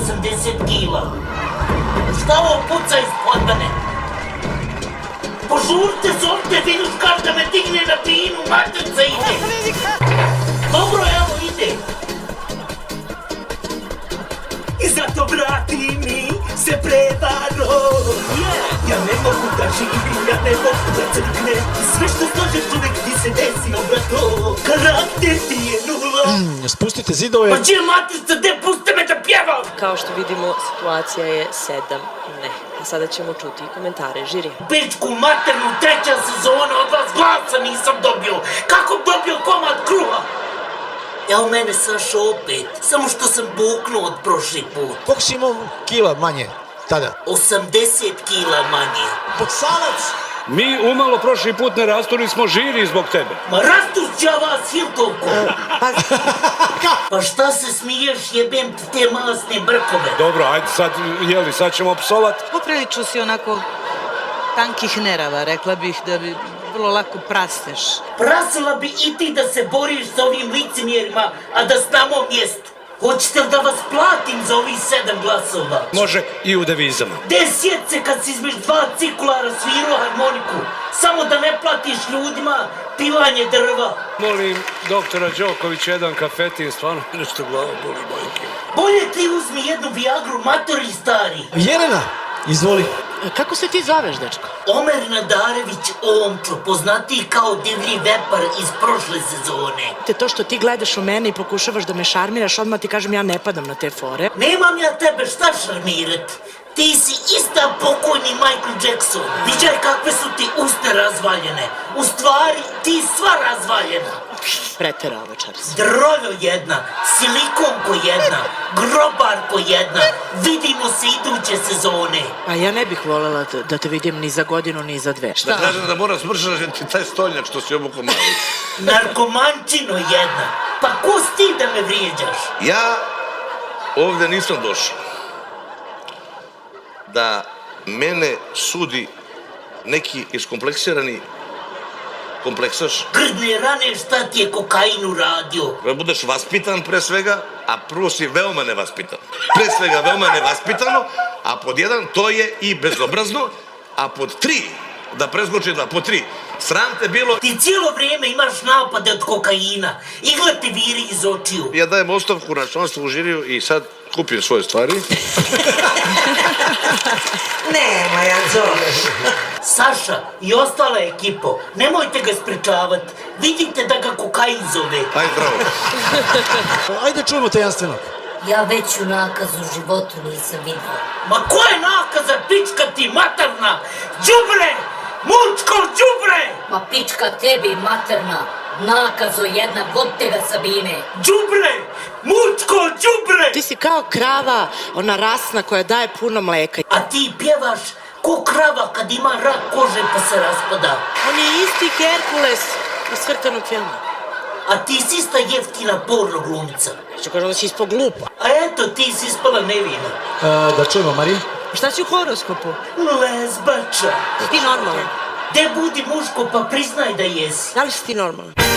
80 kila. Šta ovo puca ispod mene? Požurite, zovite Vinuškar da me digne na binu, materca ide. Dobro, evo ide. I zato vrati mi se prevaro. Ja ne mogu da živim, ja ne mogu da crknem. Sve što slažeš čovjek ti se desi, obrato. Karakter ti je nula. Spustite zidove. Pa čije matrica, gde puste me da pjevam? Kao što vidimo, situacija je 7 ne. A sada ćemo čuti komentare žirija. Pičku maternu, treća sezona, od vas glasa nisam dobio. Kako bi dobio komad kruha? Evo mene Saša opet, samo što sam buknuo od prošli put. Koliko si imao kila manje tada? 80 kila manje. Boksalac! Mi umalo prošli put ne rasturi smo žiri zbog tebe. Ma rastuš ja vas, Hiltovko! Pa šta se smiješ, jebem ti te masne brkove? Dobro, ajde sad, jeli, sad ćemo psovat. Poprilično si onako tankih nerava, rekla bih da bi vrlo lako prasteš. Prasila bi i ti da se boriš sa ovim licemjerima, a da s na mom mjestu. Hoćete li da vas platim za ovih 7 glasova? Može i u devizama. Gde sjed se kad si između 2 cikulara svirao harmoniku? Samo da ne platiš ljudima pilanje drva. Molim doktora Đokovića jedan kafetin, stvarno nešto glava boli, majke. Bolje ti uzmi jednu Viagru, matori stari. Jelena, izvoli. Kako se ti zoveš, dečko? Omer Nadarević Omčo, poznatiji kao divlji vepar iz prošle sezone. Te to što ti gledaš u mene i pokušavaš da me šarmiraš, odmah ti kažem ja ne padam na te fore. Nemam ja tebe šta šarmirat. Ti si ista pokojni Michael Jackson. Viđaj kakve su ti uste razvaljene. U stvari, ti sva razvaljena. Preterao večeras. Droljo jedna, silikonko jedna, grobarko jedna. Vidimo se iduće sezone. A ja ne bih voljela da te vidim ni za godinu, ni za 2. Da kažem da mora smršati taj stoljak što si obuko mali. Narkomančino jedna. Pa ko si ti da me vrijeđaš? Ja ovdje nisam došao da mene sudi neki iskompleksirani kompleksaš. Grdne rane, šta ti je kokain uradio? Da budeš vaspitan pre svega, a prvo si veoma nevaspitan. Pre svega veoma nevaspitano, a pod 1 to je i bezobrazno, a pod 3, da preskočim da pod 3, sram te bilo. Ti cijelo vrijeme imaš napade od kokaina. Igla ti viri iz očiju. Ja dajem ostavku na članstvo u žiriju i sad kupim svoje stvari. Nema ja zoveš. Saša i ostala ekipo, nemojte ga sprečavat. Vidite da ga kokain zove. Ajde, zdravo. Ajde čujemo tajanstvenog. Ja veću nakazu u životu nisam vidio. Ma ko je nakaza, pička ti materna? Đubre! Mučko đubre! Ma pička tebi, materna, nakazo jedna, god tega Sabine. Đubre! Mučko đubre! Ti si kao krava, ona rasna koja daje puno mleka. A ti pjevaš ko krava kad ima rak kože pa se raspada. On je isti Herkules iz crtanog filma. A ti si ista jeftina porno glumica. Što kažem da si ispod glupa. A eto, ti si ispala nevina. Da čujemo, Marija. Šta si u horoskopu? Lezbača. Ti normalan. De budi muško pa priznaj da jesi. Da li si ti normalan?